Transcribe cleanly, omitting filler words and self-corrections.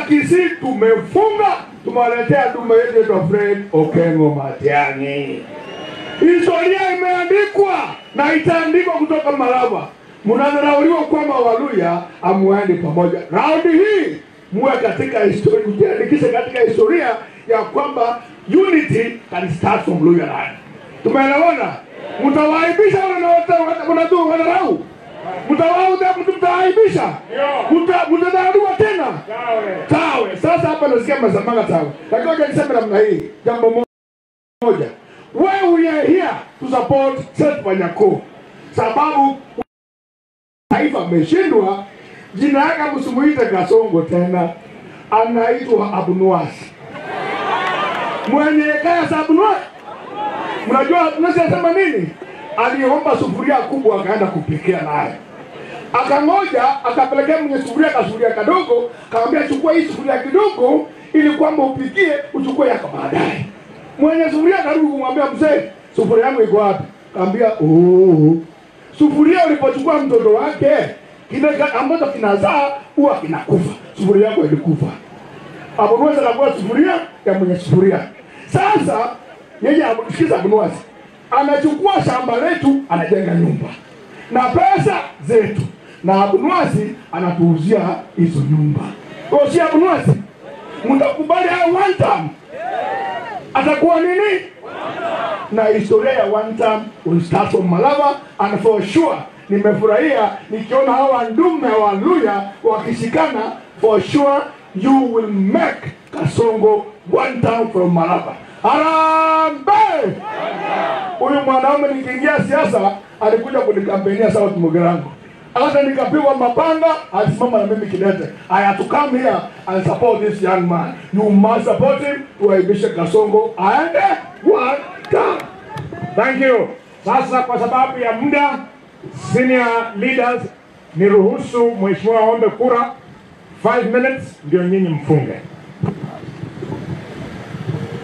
Kisi tumefunga, tumewaletea dume yetu ya Fred Okengo Matiang'i. Historia imeandikwa na itaandikwa kutoka Malava. Mnadharauliwa kwamba Waluya amuende pamoja. Raundi hii muwe katika historia, kujiandikisha katika historia ya kwamba unity can start from Luya land. Tumeelewana? Mtawaibisha wanadharau. Mtawaibisha. Mtadharauliwa tena. Tawe. Sasa hapa nasikia mazamanga tawe. Lakini wacha niseme namna hii, jambo moja. We are here to support Seth Wanyako. Sababu taifa ameshindwa, jina yake msimuite Kasongo tena, anaitwa Abunwasi. Mwenye kaya sa Abunwasi. Mnajua tunasema nini? Aliomba sufuria kubwa akaenda kupikia naye. Akangoja, akapelekea mwenye sufuria kadogo, akamwambia chukua hii sufuria kidogo ili kwamba upikie, uchukue yako baadaye. Mwenye sufuria karibu kumwambia mzee, sufuria yangu iko wapi? Akamwambia, sufuria ulipochukua mtoto wake, kile ambacho kinazaa huwa kinakufa. Sufuria yako ilikufa. Abunwasi anakuwa sufuria ya mwenye sufuria. Sasa yeye sikiza Abunwasi, anachukua shamba letu, anajenga nyumba na pesa zetu, na Abunwasi anatuuzia hizo nyumba. Kwa si Abunwasi, mtakubali one time atakuwa nini? Na historia ya one time will start from Malava, and for sure nimefurahia nikiona hawa ndume wa Luya wakishikana. For sure you will make Kasongo one time from Malava. Harambe! Huyu mwanaume nikiingia siasa alikuja kunikampenia sawa Tumugerango. Hata nikapigwa mapanga, alisimama na mimi kidete. I have to come here and support this young man. You must support him to aibishe Kasongo and one time. Thank you. Sasa kwa sababu ya muda, senior leaders, niruhusu mheshimiwa aombe kura 5 minutes ndio nyinyi mfunge.